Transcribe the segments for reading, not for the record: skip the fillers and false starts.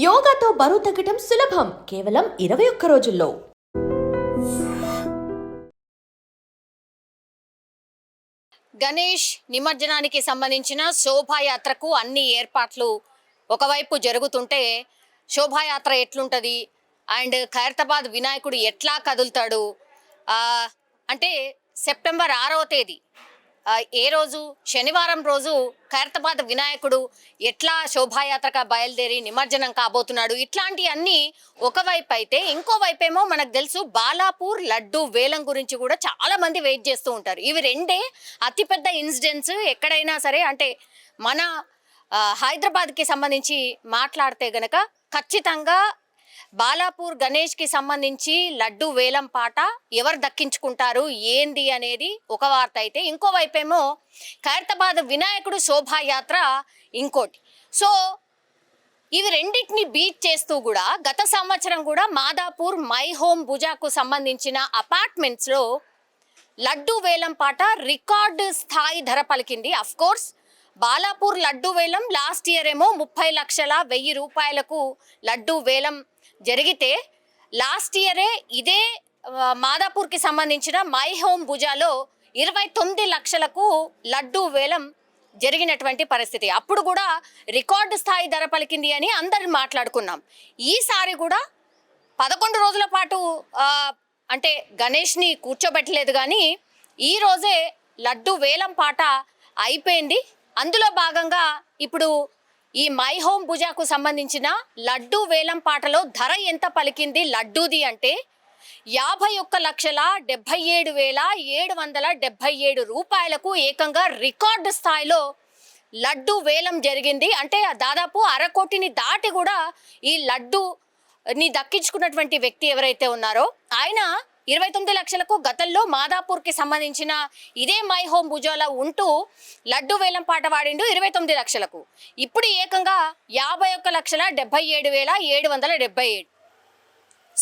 యోగాతో బరువు తగ్గటం సులభం కేవలం 21 రోజుల్లో. గణేష్ నిమజ్జనానికి సంబంధించిన శోభాయాత్రకు అన్ని ఏర్పాట్లు ఒకవైపు జరుగుతుంటే శోభాయాత్ర ఎట్లుంటుంది అండ్ ఖైరతాబాద్ వినాయకుడు ఎట్లా కదులుతాడు అంటే సెప్టెంబర్ 6వ తేదీ ఏ రోజు శనివారం రోజు ఖైరతాబాద్ వినాయకుడు ఎట్లా శోభాయాత్రగా బయలుదేరి నిమజ్జనం కాబోతున్నాడు. ఇట్లాంటివన్నీ ఒకవైపు అయితే ఇంకోవైపేమో మనకు తెలుసు బాలాపూర్ లడ్డు వేలం గురించి కూడా చాలా మంది వెయిట్ చేస్తూ ఉంటారు. ఇవి రెండే అతిపెద్ద ఇన్సిడెంట్స్ ఎక్కడైనా సరే. అంటే మన హైదరాబాద్కి సంబంధించి మాట్లాడితే గనక ఖచ్చితంగా బాలాపూర్ గణేష్కి సంబంధించి లడ్డు వేలం పాట ఎవరు దక్కించుకుంటారు ఏంది అనేది ఒక వార్త అయితే, ఇంకోవైపేమో ఖైరతాబాద్ వినాయకుడు శోభాయాత్ర ఇంకోటి. సో ఇవి రెండింటిని బీట్ చేస్తూ కూడా గత సంవత్సరం కూడా మాదాపూర్ మై హోమ్ భుజాకు సంబంధించిన అపార్ట్మెంట్స్లో లడ్డు వేలం పాట రికార్డు స్థాయి ధర పలికింది. అఫ్ కోర్స్ బాలాపూర్ లడ్డు వేలం లాస్ట్ ఇయర్ ఏమో 30,100,000 రూపాయలకు లడ్డు వేలం జరిగితే లాస్ట్ ఇయరే ఇదే మాదాపూర్కి సంబంధించిన మై హోమ్ భుజాలో 29 లక్షలకు లడ్డు వేలం జరిగినటువంటి పరిస్థితి. అప్పుడు కూడా రికార్డు స్థాయి ధర పలికింది అని అందరు మాట్లాడుకున్నాం. ఈసారి కూడా 11 రోజుల పాటు అంటే గణేష్ని కూర్చోబెట్టలేదు, కానీ ఈరోజే లడ్డు వేలం పాట అయిపోయింది. అందులో భాగంగా ఇప్పుడు ఈ మై హోమ్ భుజాకు సంబంధించిన లడ్డు వేలం పాటలో ధర ఎంత పలికింది లడ్డూది అంటే 51,77,777 రూపాయలకు ఏకంగా రికార్డు స్థాయిలో లడ్డు వేలం జరిగింది. అంటే దాదాపు 1/2 కోటిని దాటి కూడా ఈ లడ్డుని దక్కించుకున్నటువంటి వ్యక్తి ఎవరైతే ఉన్నారో ఆయన 29 లక్షలకు గతంలో మాదాపూర్కి సంబంధించిన ఇదే మై హోమ్ భుజాలో ఉంటూ లడ్డు వేలం పాట వాడిండు 29 లక్షలకు. ఇప్పుడు ఏకంగా 51,77,777.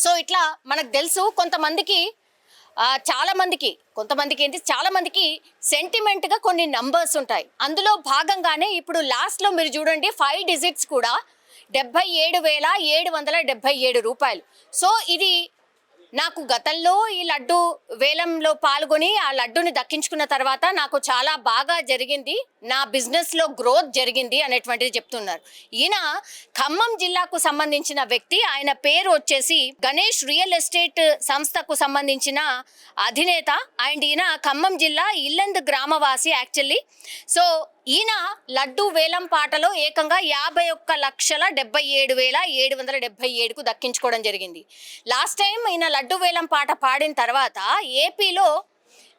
సో ఇట్లా మనకు తెలుసు కొంతమందికి చాలా మందికి సెంటిమెంట్గా కొన్ని నంబర్స్ ఉంటాయి. అందులో భాగంగానే ఇప్పుడు లాస్ట్లో మీరు చూడండి 5 డిజిట్స్ కూడా 77,777 రూపాయలు. సో ఇది నాకు గతంలో ఈ లడ్డు వేలంలో పాల్గొని ఆ లడ్డుని దక్కించుకున్న తర్వాత నాకు చాలా బాగా జరిగింది, నా బిజినెస్లో గ్రోత్ జరిగింది అనేటువంటిది చెప్తున్నారు. ఈయన ఖమ్మం జిల్లాకు సంబంధించిన వ్యక్తి. ఆయన పేరు వచ్చేసి గణేష్ రియల్ ఎస్టేట్ సంస్థకు సంబంధించిన అధినేత. అండ్ ఈయన ఖమ్మం జిల్లా ఇల్లందు గ్రామవాసి యాక్చువల్లీ. సో ఈయన లడ్డు వేలం పాటలో ఏకంగా 51,77,777కు దక్కించుకోవడం జరిగింది. లాస్ట్ టైం ఈయన లడ్డు వేలం పాట పాడిన తర్వాత ఏపీలో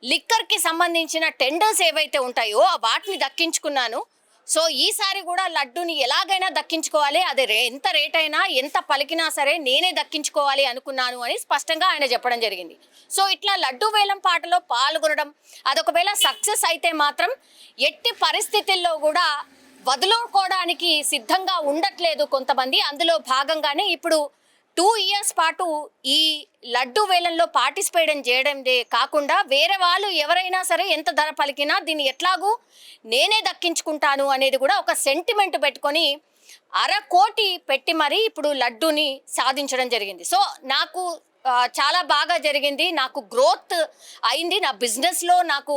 లిక్కర్కి సంబంధించిన టెండర్స్ ఏవైతే ఉంటాయో వాటిని దక్కించుకున్నాను. సో ఈసారి కూడా లడ్డుని ఎలాగైనా దక్కించుకోవాలి, అది ఎంత రేట్ అయినా ఎంత పలికినా సరే నేనే దక్కించుకోవాలి అనుకున్నాను అని స్పష్టంగా ఆయన చెప్పడం జరిగింది. సో ఇట్లా లడ్డు వేలం పాటలో పాల్గొనడం అదొకవేళ సక్సెస్ అయితే మాత్రం ఎట్టి పరిస్థితుల్లో కూడా వదులుకోవడానికి సిద్ధంగా ఉండట్లేదు కొంతమంది. అందులో భాగంగానే ఇప్పుడు 2 ఇయర్స్ పాటు ఈ లడ్డు వేలంలో పార్టిసిపేట్ చేయడందే కాకుండా వేరే వాళ్ళు ఎవరైనా సరే ఎంత ధర పలికినా దీన్ని ఎట్లాగూ నేనే దక్కించుకుంటాను అనేది కూడా ఒక సెంటిమెంట్ పెట్టుకొని 1/2 కోటి పెట్టి మరీ ఇప్పుడు లడ్డూని సాధించడం జరిగింది. సో నాకు చాలా బాగా జరిగింది, నాకు గ్రోత్ అయింది, నా బిజినెస్లో నాకు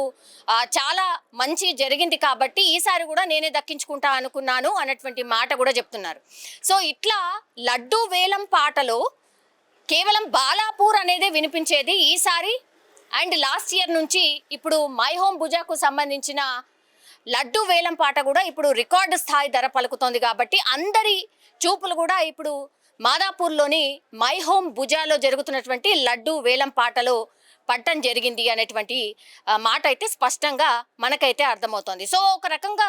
చాలా మంచి జరిగింది కాబట్టి ఈసారి కూడా నేనే దక్కించుకుంటా అనుకున్నాను అన్నటువంటి మాట కూడా చెప్తున్నారు. సో ఇట్లా లడ్డు వేలం పాటలో కేవలం బాలాపూర్ అనేదే వినిపించేది ఈసారి. అండ్ లాస్ట్ ఇయర్ నుంచి ఇప్పుడు మై హోమ్ భుజాకు సంబంధించిన లడ్డు వేలం పాట కూడా ఇప్పుడు రికార్డు స్థాయి ధర పలుకుతోంది కాబట్టి అందరి చూపులు కూడా ఇప్పుడు మాదాపూర్లోని మై హోమ్ భుజాలో జరుగుతున్నటువంటి లడ్డు వేలం పాటలో పట్టం జరిగింది అనేటువంటి మాట అయితే స్పష్టంగా మనకైతే అర్థమవుతోంది. సో ఒక రకంగా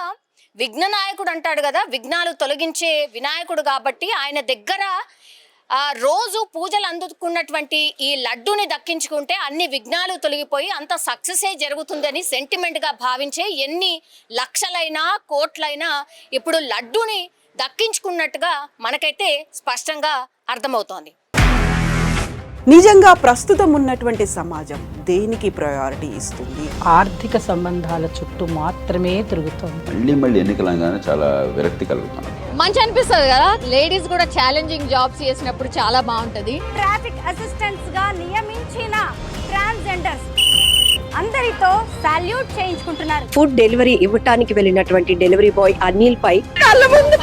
విఘ్న నాయకుడు అంటాడు కదా, విఘ్నాలు తొలగించే వినాయకుడు కాబట్టి ఆయన దగ్గర రోజు పూజలు అందుకున్నటువంటి ఈ లడ్డుని దక్కించుకుంటే అన్ని విఘ్నాలు తొలగిపోయి అంత సక్సెసే జరుగుతుందని సెంటిమెంట్గా భావించే ఎన్ని లక్షలైనా కోట్లైనా ఇప్పుడు లడ్డుని దక్కించుకున్నట్టుగా మనకైతే స్పష్టంగా అర్థమవుతోంది. నిజంగా ప్రస్తుతం ఉన్నటువంటి సమాజం దేనికి ప్రయారిటీ ఇస్తుంది? ఆర్థిక సంబంధాల చుట్టూ మాత్రమే తిరుగుతోంది. మళ్ళీ ఎన్నికలంగానే చాలా విరక్తి కలుగుతున్నాం. మంచి అనిపిస్తుంది కదా, లేడీస్ కూడా ఛాలెంజింగ్ జాబ్స్ చేసినప్పుడు చాలా బాగుంటది. ట్రాఫిక్ అసిస్టెంట్స్ గా నియమించిన ట్రాన్స్జెండర్స్ అందరితో సాల్యూట్ చేయించుకుంటున్నారు. ఫుడ్ డెలివరీ ఇవ్వటానికి వెళ్ళినటువంటి డెలివరీ బాయ్ అనిల్ పై కళ్ళ ముందు